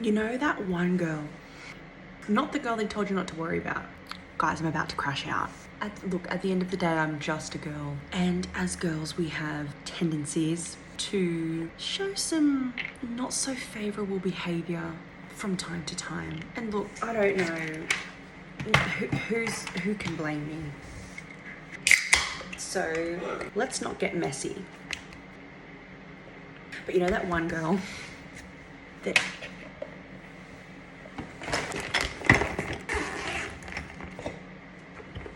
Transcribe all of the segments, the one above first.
You know that one girl, not the girl they told you not to worry about. Guys, I'm about to crash out. Look, at the end of the day, I'm just a girl. And as girls, we have tendencies to show some not so favorable behavior from time to time. And look, I don't know who can blame me. So let's not get messy. But you know that one girl that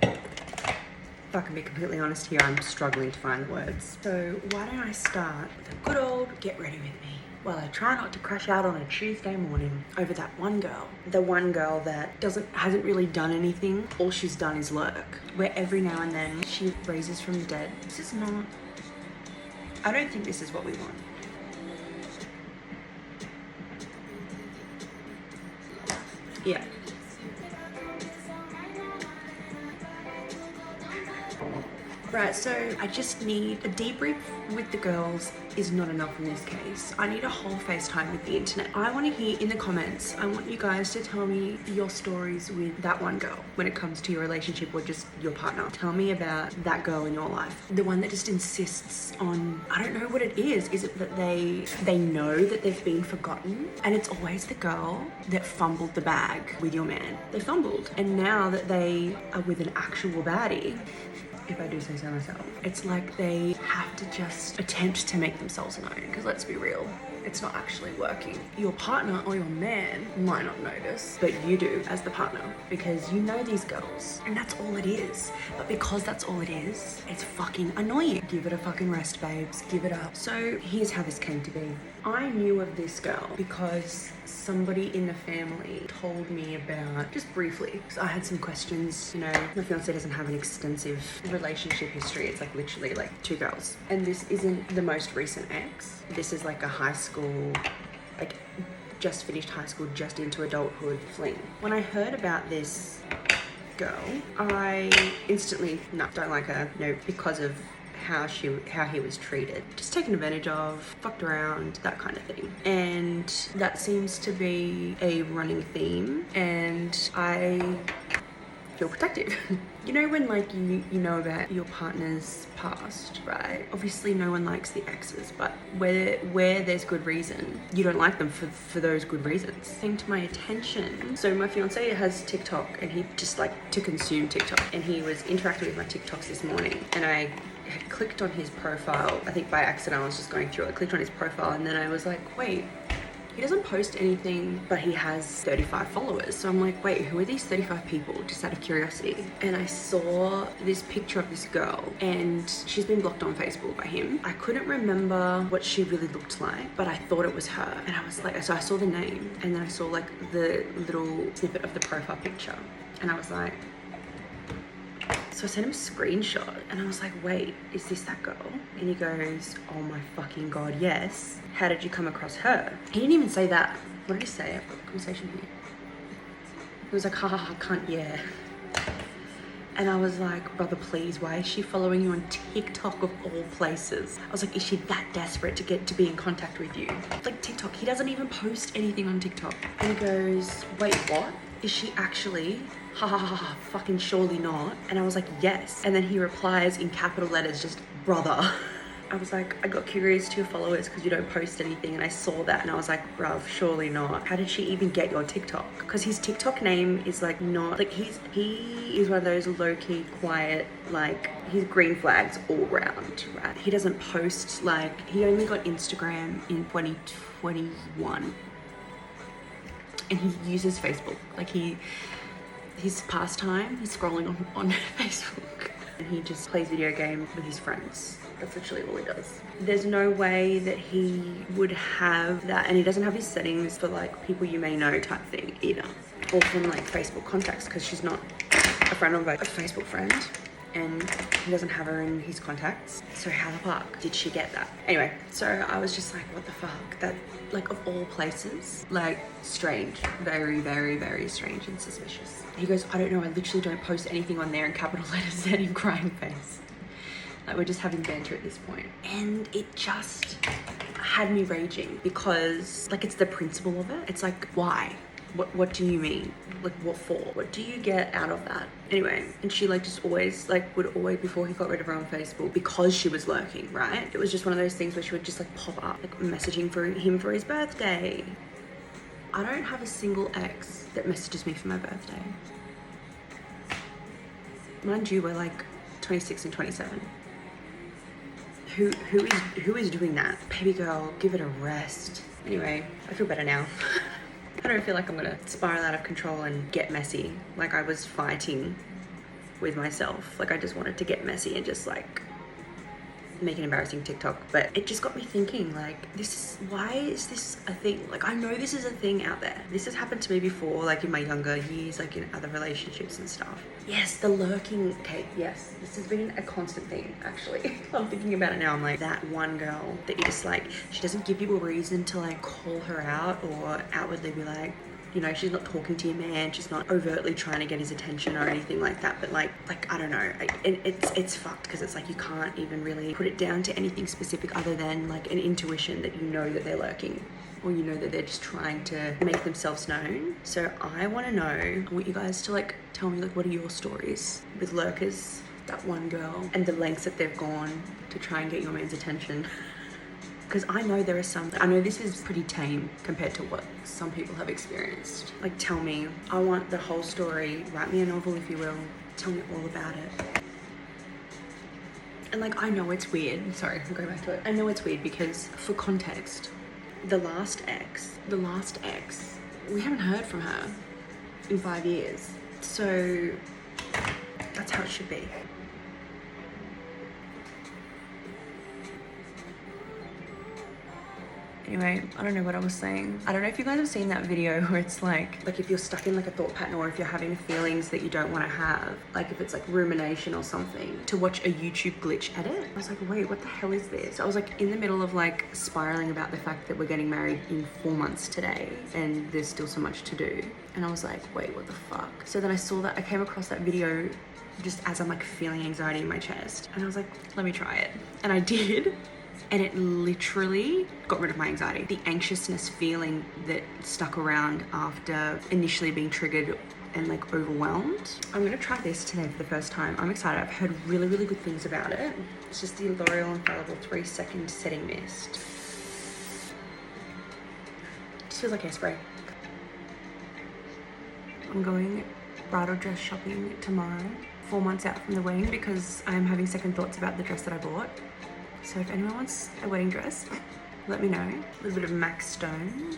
if I can be completely honest here, I'm struggling to find the words. So why don't I start with a good old get ready with me while I try not to crash out on a Tuesday morning over that one girl. The one girl that hasn't really done anything. All she's done is lurk, where every now and then she raises from the dead. This is not, I don't think this is what we want. Yeah. Right, so I just need a debrief with the girls is not enough in this case. I need a whole FaceTime with the internet. I want to hear in the comments, I want you guys to tell me your stories with that one girl when it comes to your relationship or just your partner. Tell me about that girl in your life. The one that just insists on, I don't know what it is. Is it that they know that they've been forgotten? And it's always the girl that fumbled the bag with your man. They fumbled. And now that they are with an actual baddie, if I do say so myself, it's like they have to just attempt to make themselves known, because let's be real, it's not actually working. Your partner or your man might not notice, but you do as the partner, because you know these girls and that's all it is. But because that's all it is, it's fucking annoying. Give it a fucking rest, babes, give it up. So here's how this came to be. I knew of this girl because somebody in the family told me about, just briefly, because I had some questions. You know, my fiance doesn't have an extensive relationship history. It's like literally like 2 girls. And this isn't the most recent ex. This is like a high school, like just finished high school, just into adulthood fling. When I heard about this girl, I instantly, no, don't like her, no, because of how he was treated, just taken advantage of, fucked around, that kind of thing. And that seems to be a running theme, and I feel protective. You know when like you know about your partner's past, right? Obviously no one likes the exes, but where there's good reason, you don't like them for those good reasons. Came to my attention. So my fiance has TikTok, and he just like to consume TikTok, and he was interacting with my TikToks this morning, and I had clicked on his profile. I think by accident, I was just going through it, clicked on his profile, and then I was like, wait, he doesn't post anything, but he has 35 followers. So I'm like, wait, who are these 35 people? Just out of curiosity. And I saw this picture of this girl, and she's been blocked on Facebook by him. I couldn't remember what she really looked like, but I thought it was her. And I was like, so I saw the name, and then I saw like the little snippet of the profile picture, and I was like, so I sent him a screenshot, and I was like, wait, is this that girl? And he goes, oh my fucking God, yes. How did you come across her? He didn't even say that. What did he say? I've got the conversation here. He was like, ha ha ha, cunt, yeah. And I was like, brother, please, why is she following you on TikTok of all places? I was like, is she that desperate to be in contact with you? Like TikTok, he doesn't even post anything on TikTok. And he goes, wait, what? Is she actually? Ha ha ha ha, fucking surely not. And I was like, yes. And then he replies in capital letters, just brother. I was like, I got curious to your followers because you don't post anything, and I saw that and I was like, bruv, surely not. How did she even get your TikTok? Because his TikTok name is like not, like he is one of those low-key, quiet, like he's green flags all round, right? He doesn't post, like he only got Instagram in 2021. And he uses Facebook. Like his pastime, he's scrolling on Facebook. And he just plays video games with his friends. That's literally all he does. There's no way that he would have that, and he doesn't have his settings for like people you may know type thing either. Or from like Facebook contacts, because she's not a friend of a Facebook friend. And he doesn't have her in his contacts. So how the fuck did she get that? Anyway, so I was just like, what the fuck? That, like, of all places, like, strange. Very, very, very strange and suspicious. He goes, I don't know, I literally don't post anything on there in capital letters and in crying face. Like, we're just having banter at this point. And it just, had me raging because like it's the principle of it. It's like, why? What do you mean? Like what for? What do you get out of that? Anyway, and she like just always like would always, before he got rid of her on Facebook, because she was lurking, right? It was just one of those things where she would just like pop up like messaging for him for his birthday. I don't have a single ex that messages me for my birthday. Mind you, we're like 26 and 27. Who is doing that? Baby girl, give it a rest. Anyway, I feel better now. I don't feel like I'm gonna spiral out of control and get messy like I was fighting with myself. Like I just wanted to get messy and just like make an embarrassing TikTok. But it just got me thinking, like, why is this a thing? Like, I know this is a thing out there. This has happened to me before, like in my younger years, like in other relationships and stuff. Yes, the lurking. Okay, yes, this has been a constant thing, actually. I'm thinking about it now. I'm like, that one girl that you just like, she doesn't give you a reason to like call her out or outwardly be like, you know, she's not talking to your man, she's not overtly trying to get his attention or anything like that, but like I don't know, it's fucked, because it's like you can't even really put it down to anything specific other than like an intuition that you know that they're lurking, or you know that they're just trying to make themselves known. So I want to know, I want you guys to like tell me like what are your stories with lurkers, that one girl, and the lengths that they've gone to try and get your man's attention. Because I know there are some, I know this is pretty tame compared to what some people have experienced. Like, tell me, I want the whole story, write me a novel if you will, tell me all about it. And like, I know it's weird, sorry, I'll go back to it. I know it's weird because, for context, the last ex, we haven't heard from her in 5 years. So, that's how it should be. Anyway, I don't know what I was saying. I don't know if you guys have seen that video where it's like if you're stuck in like a thought pattern, or if you're having feelings that you don't want to have, like if it's like rumination or something, to watch a YouTube glitch edit. I was like, wait, what the hell is this? I was like in the middle of like spiraling about the fact that we're getting married in 4 months today and there's still so much to do. And I was like, wait, what the fuck? So then I came across that video just as I'm like feeling anxiety in my chest. And I was like, let me try it. And I did. And it literally got rid of my anxiety. The anxiousness feeling that stuck around after initially being triggered and like overwhelmed. I'm gonna try this today for the first time. I'm excited. I've heard really, really good things about it. It's just the L'Oreal Infallible 3-second setting mist. Just feels like hairspray. I'm going bridal dress shopping tomorrow, 4 months out from the wedding, because I'm having second thoughts about the dress that I bought. So if anyone wants a wedding dress, let me know. A little bit of MAC Stone.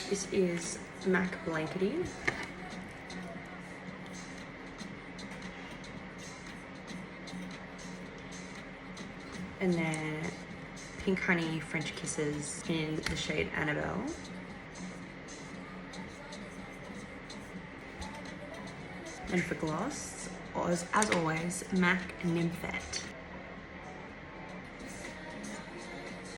This is MAC Blankety. And then Pink Honey French Kisses in the shade Annabelle. And for gloss, as always, MAC Nymphet.